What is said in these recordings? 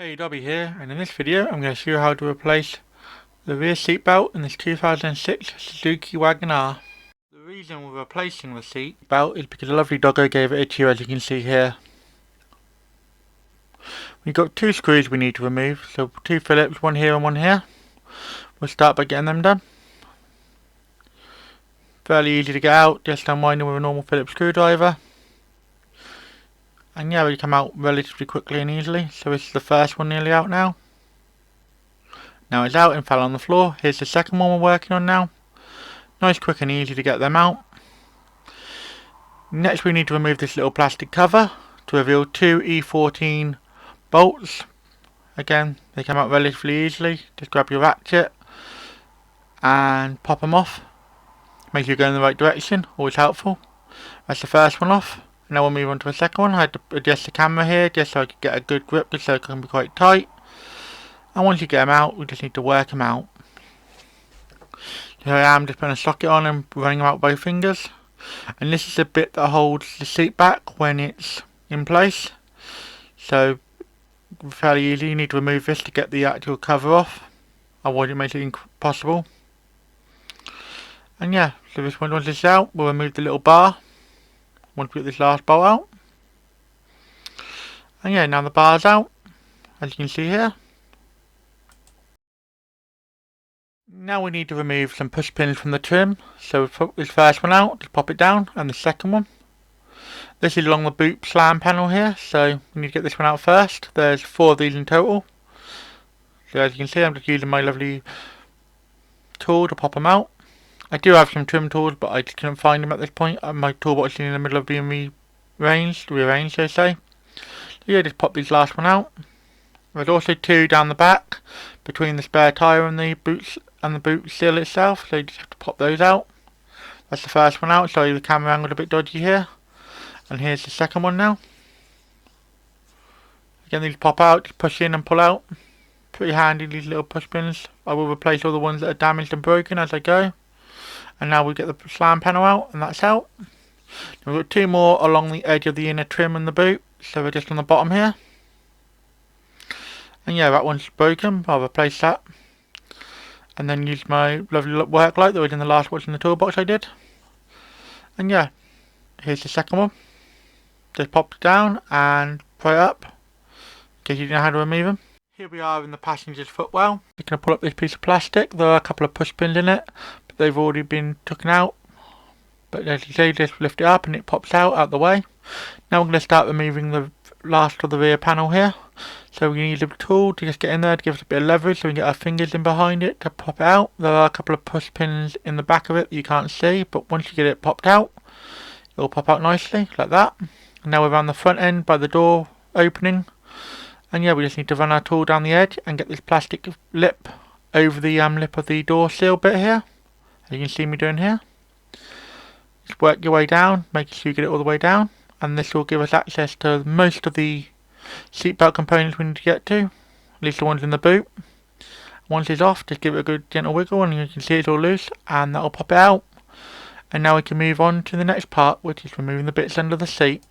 Hey, Dobby here, and in this video I'm going to show you how to replace the rear seat belt in this 2006 Suzuki Wagon R. The reason we're replacing the seat belt is because a lovely doggo gave it a chew, as you can see here. We've got two screws we need to remove, so two Phillips, one here and one here. We'll start by getting them done. Fairly easy to get out, just unwind them with a normal Phillips screwdriver. And yeah, they come out relatively quickly and easily, so this is the first one nearly out now. Now it's out and fell on the floor. Here's the second one we're working on now. Nice, quick and easy to get them out. Next we need to remove this little plastic cover to reveal two E14 bolts. Again, they come out relatively easily. Just grab your ratchet and pop them off. Make sure you go in the right direction, always helpful. That's the first one off. Now we'll move on to the second one. I had to adjust the camera here just so I could get a good grip, just so it can be quite tight. And once you get them out, we just need to work them out. Here I am, just putting a socket on and running them out by fingers. And this is the bit that holds the seat back when it's in place. So, fairly easy. You need to remove this to get the actual cover off. Otherwise it makes it impossible. And yeah, so this one, once this is out, we'll remove the little bar. Once we get this last bolt out. And yeah, now the bar's out, as you can see here. Now we need to remove some push pins from the trim. So we'll put this first one out, just pop it down, and the second one. This is along the boot slam panel here, so we need to get this one out first. There's 4 of these in total. So as you can see, I'm just using my lovely tool to pop them out. I do have some trim tools, but I just couldn't find them at this point. My toolbox is in the middle of being rearranged, so to say. So yeah, just pop this last one out. There's also 2 down the back, between the spare tyre and the boot seal itself, so you just have to pop those out. That's the first one out. Sorry, the camera angle a bit dodgy here. And here's the second one now. Again, these pop out, just push in and pull out. Pretty handy, these little push pins. I will replace all the ones that are damaged and broken as I go. And now we get the slam panel out, and that's out. We've got 2 more along the edge of the inner trim and the boot, so we're just on the bottom here. And yeah, that one's broken. I'll replace that. And then use my lovely work light that was in the last watch in the toolbox I did. And yeah, here's the second one. Just pop it down and pry it up, in case you didn't know how to remove them. Here we are in the passenger's footwell. We're going to pull up this piece of plastic. There are a couple of push pins in it, but they've already been taken out. But as you say, just lift it up and it pops out the way. Now we're going to start removing the last of the rear panel here. So we need a tool to just get in there to give us a bit of leverage so we can get our fingers in behind it to pop it out. There are a couple of push pins in the back of it that you can't see, but once you get it popped out, it will pop out nicely like that. And now we're around the front end by the door opening. And yeah, we just need to run our tool down the edge and get this plastic lip over the lip of the door seal bit here, as you can see me doing here. Just work your way down, making sure you get it all the way down, and this will give us access to most of the seatbelt components we need to get to, at least the ones in the boot. Once it's off, just give it a good gentle wiggle and you can see it's all loose, and that will pop it out. And now we can move on to the next part, which is removing the bits under the seat.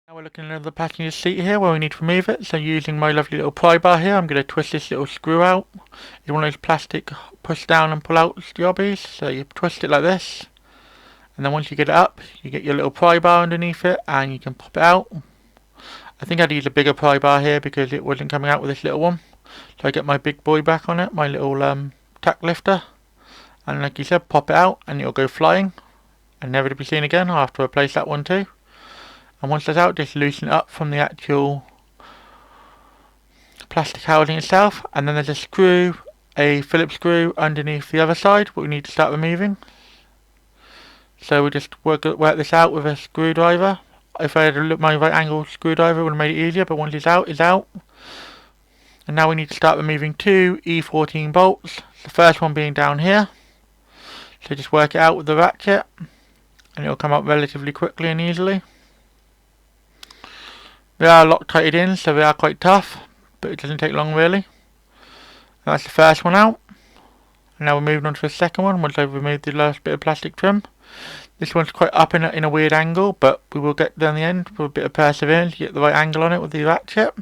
Now we're looking at the passenger seat here where we need to remove it. So using my lovely little pry bar here, I'm going to twist this little screw out. It's one of those plastic push down and pull out jobbies. So you twist it like this, and then once you get it up, you get your little pry bar underneath it and you can pop it out. I think I'd use a bigger pry bar here because it wasn't coming out with this little one. So I get my big boy back on it, my little tack lifter. And like you said, pop it out and it'll go flying and never to be seen again. I'll have to replace that one too. And once that's out, just loosen it up from the actual plastic housing itself. And then there's a screw, a Phillips screw underneath the other side, what we need to start removing. So we just work this out with a screwdriver. If I had my right angle screwdriver, it would have made it easier, but once it's out. And now we need to start removing 2 E14 bolts. The first one being down here. So just work it out with the ratchet, and it'll come up relatively quickly and easily. They are Loctited in, so they are quite tough, but it doesn't take long really. And that's the first one out. And now we're moving on to the second one once I've removed the last bit of plastic trim. This one's quite up in a weird angle, but we will get there in the end with a bit of perseverance to get the right angle on it with the ratchet.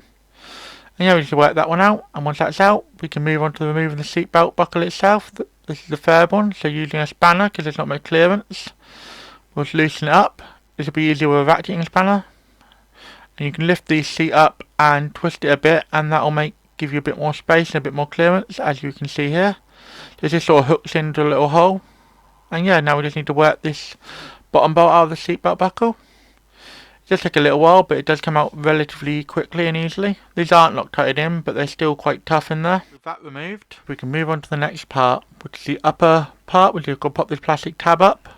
And yeah, we just work that one out, and once that's out, we can move on to removing the seatbelt buckle itself. This is the third one, so using a spanner, because there's not much clearance, we'll just loosen it up. This will be easier with a ratcheting spanner. And you can lift the seat up and twist it a bit, and that will give you a bit more space and a bit more clearance, as you can see here. This just sort of hooks into a little hole. And yeah, now we just need to work this bottom bolt out of the seatbelt buckle. It does take a little while, but it does come out relatively quickly and easily. These aren't Loctited in, but they're still quite tough in there. With that removed, we can move on to the next part, which is the upper part, which you've got to pop this plastic tab up,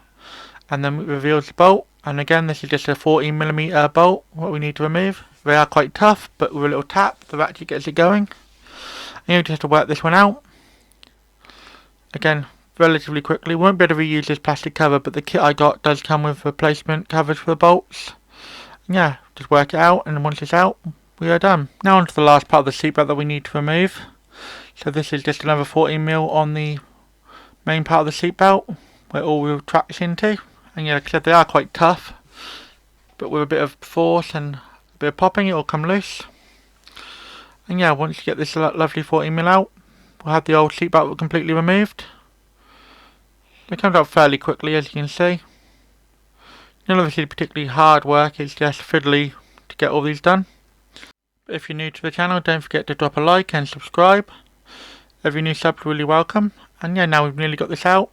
and then it reveals the bolt. And again, this is just a 14mm bolt, what we need to remove. They are quite tough, but with a little tap, the ratchet gets it going. And you just have to work this one out. Again, relatively quickly. Won't be able to reuse this plastic cover, but the kit I got does come with replacement covers for the bolts. Yeah, just work it out, and once it's out, we are done. Now on to the last part of the seatbelt that we need to remove. So this is just another 14mm on the main part of the seatbelt, where it all retracts into. And yeah, like I said, they are quite tough, but with a bit of force and a bit of popping, it will come loose. And yeah, once you get this lovely 14mm out, we'll have the old seatbelt completely removed. It comes out fairly quickly, as you can see. None of this is particularly hard work, it's just fiddly to get all these done. But if you're new to the channel, don't forget to drop a like and subscribe. Every new sub's really welcome. And yeah, now we've nearly got this out.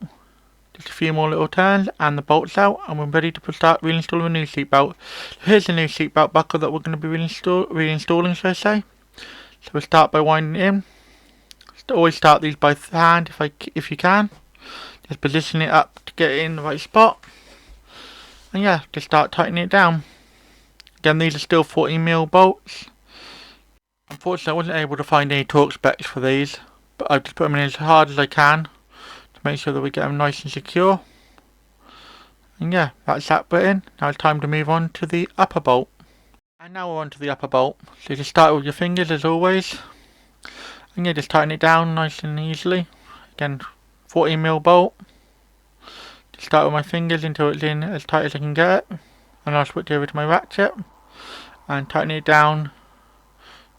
Just a few more little turns and the bolt's out, and we're ready to start reinstalling the new seatbelt. So here's the new seatbelt buckle that we're going to be reinstalling, should I say. So we'll start by winding it in. Always start these by hand if you can. Just position it up to get it in the right spot. And yeah, just start tightening it down. Again, these are still 14mm bolts. Unfortunately, I wasn't able to find any torque specs for these, but I've just put them in as hard as I can to make sure that we get them nice and secure. And yeah, that's that bit in. Now it's time to move on to the upper bolt. And now we're on to the upper bolt. So just start with your fingers as always. And yeah, just tighten it down nice and easily. Again, 14mm bolt. Just start with my fingers until it's in as tight as I can get it. And I'll switch over to my ratchet and tighten it down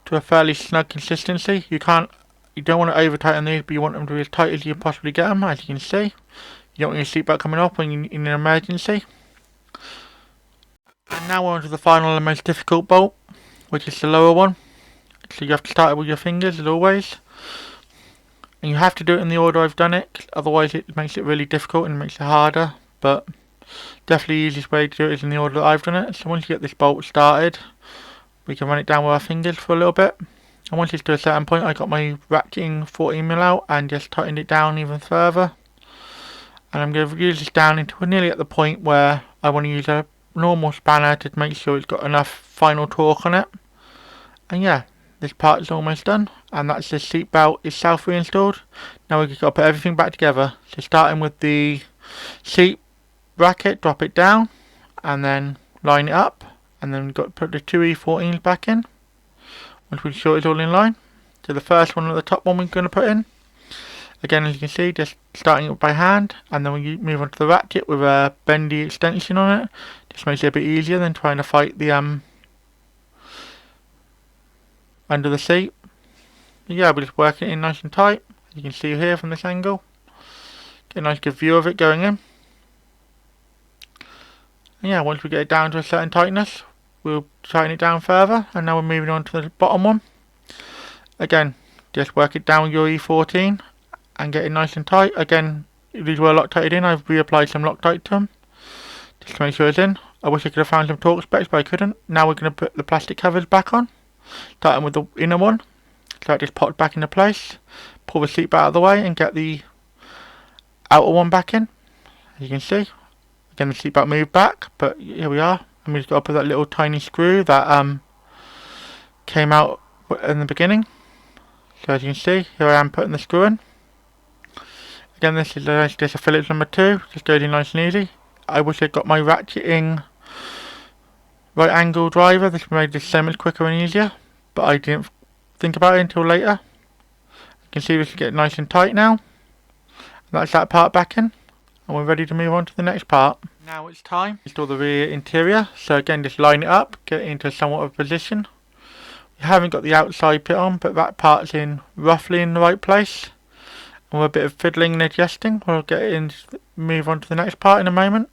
to a fairly snug consistency. You don't want to over tighten these, but you want them to be as tight as you possibly get them, as you can see. You don't want your seatbelt coming off when you're in an emergency. And now we're on to the final and most difficult bolt, which is the lower one. So you have to start it with your fingers as always. And you have to do it in the order I've done it, otherwise it makes it really difficult and makes it harder. But definitely the easiest way to do it is in the order that I've done it. So once you get this bolt started, we can run it down with our fingers for a little bit. And once it's to a certain point, I got my ratcheting 14mm out and just tightened it down even further. And I'm going to use this down until we're nearly at the point where I want to use a normal spanner to make sure it's got enough final torque on it. And yeah, this part is almost done, and that's the seat belt itself reinstalled. Now we've got to put everything back together. So starting with the seat bracket, drop it down, and then line it up, and then we've got to put the two E14s back in. Once we're sure it's all in line. So the first one at the top one we're going to put in. Again, as you can see, just starting it by hand, and then we move on to the ratchet with a bendy extension on it. Just makes it a bit easier than trying to fight the under the seat. But yeah, we're just working it in nice and tight, as you can see here from this angle. Get a nice good view of it going in. And yeah, once we get it down to a certain tightness, we'll tighten it down further, and now we're moving on to the bottom one. Again, just work it down with your E14 and get it nice and tight. Again, these were Loctited in, I've reapplied some Loctite to them just to make sure it's in. I wish I could have found some torque specs, but I couldn't. Now we're going to put the plastic covers back on, starting with the inner one. So it just popped back into place. Pull the seat back out of the way and get the outer one back in. As you can see, again the seat back moved back, but here we are. And we've got to put that little tiny screw that came out in the beginning. So as you can see, here I am putting the screw in. Again, this is just a Phillips number 2, just goes in nice and easy. I wish I'd got my ratcheting right angle driver. This made this so much quicker and easier, but I didn't think about it until later. You can see this is getting nice and tight now. And that's that part back in, and we're ready to move on to the next part. Now it's time to install the rear interior. So again, just line it up, get it into somewhat of a position. You haven't got the outside bit on, but that part's in roughly in the right place. And with a bit of fiddling and adjusting, we'll get in, move on to the next part in a moment.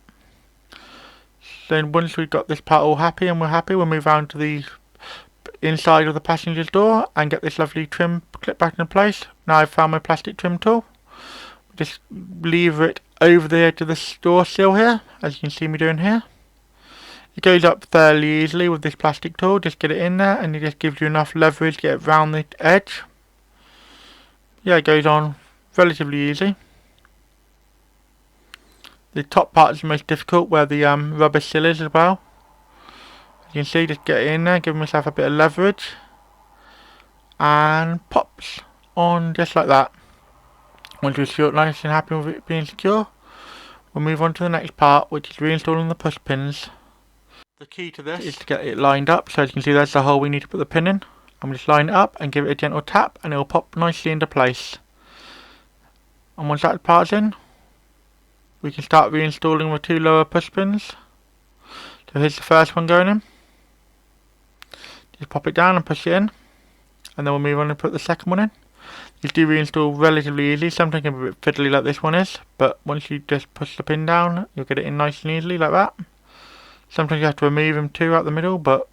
Then once we've got this part all happy and we're happy, we'll move on to the inside of the passenger's door and get this lovely trim clip back in place. Now I've found my plastic trim tool. Just lever it over the edge of the door sill here, as you can see me doing here. It goes up fairly easily with this plastic tool. Just get it in there and it just gives you enough leverage to get it round the edge. Yeah, it goes on relatively easy. The top part is the most difficult, where the rubber sill is as well. As you can see, just get it in there, give myself a bit of leverage, and pops on just like that. Once we're secure, nice and happy with it being secure, we'll move on to the next part, which is reinstalling the push pins. The key to this is to get it lined up. So as you can see, that's the hole we need to put the pin in. I'm just line it up and give it a gentle tap, and it will pop nicely into place. And once that part's in, we can start reinstalling the two lower push pins. So here's the first one going in. Just pop it down and push it in, and then we'll move on and put the second one in. These do reinstall relatively easy. Sometimes it can be a bit fiddly like this one is, but once you just push the pin down, you'll get it in nice and easily like that. Sometimes you have to remove them too out the middle, but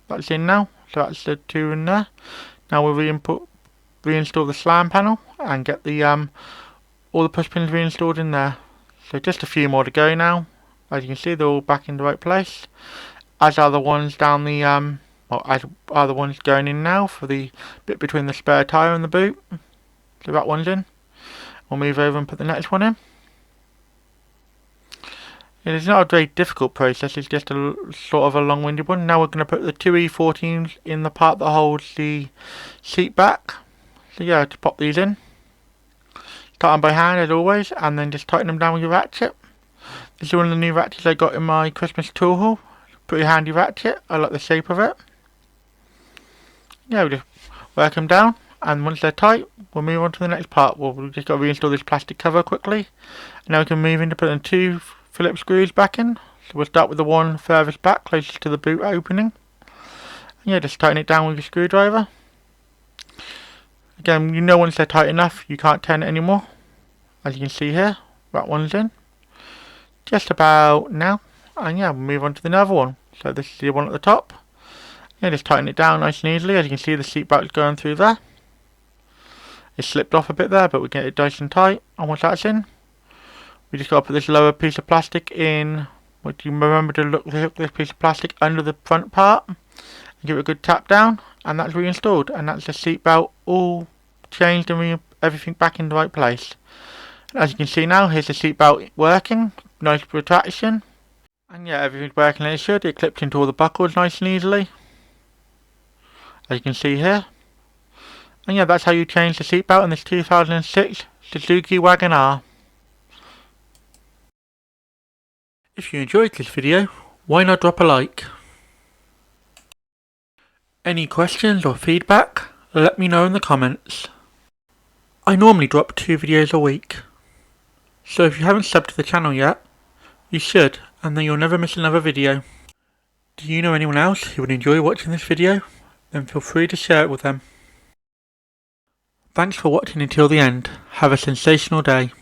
that's in now. So that's the two in there. Now we'll reinstall the slam panel and get the all the push pins reinstalled in there. So just a few more to go now. As you can see, they're all back in the right place, as are the ones down the as are the ones going in now for the bit between the spare tyre and the boot. So that one's in. We'll move over and put the next one in. It is not a very difficult process, it's just a sort of a long-winded one. Now we're going to put the two E14s in the part that holds the seat back. So yeah, to pop these in. Start them by hand as always, and then just tighten them down with your ratchet. This is one of the new ratchets I got in my Christmas tool haul. Pretty handy ratchet, I like the shape of it. Yeah, we'll just work them down, and once they're tight, we'll move on to the next part. We've just got to reinstall this plastic cover quickly. And now we can move into putting two Phillips screws back in. So we'll start with the one furthest back, closest to the boot opening. And yeah, just tighten it down with your screwdriver. Again, you know once they're tight enough, you can't turn it anymore. As you can see here, that one's in. Just about now. And yeah, we'll move on to the other one. So this is the one at the top. Yeah, just tighten it down nice and easily. As you can see, the seat belt is going through there. It slipped off a bit there, but we get it nice and tight. And once that's in, we just got to put this lower piece of plastic in. But you remember to hook this piece of plastic under the front part and give it a good tap down, and that's reinstalled. And that's the seat belt all changed and everything back in the right place. And as you can see now, here's the seat belt working. Nice retraction. And yeah, everything's working as it should. It clips into all the buckles nice and easily, as you can see here. And yeah, that's how you change the seat belt in this 2006 Suzuki Wagon R. If you enjoyed this video, why not drop a like? Any questions or feedback, let me know in the comments. I normally drop 2 videos a week, so if you haven't subbed to the channel yet, you should, and then you'll never miss another video. Do you know anyone else who would enjoy watching this video? Then feel free to share it with them. Thanks for watching until the end. Have a sensational day.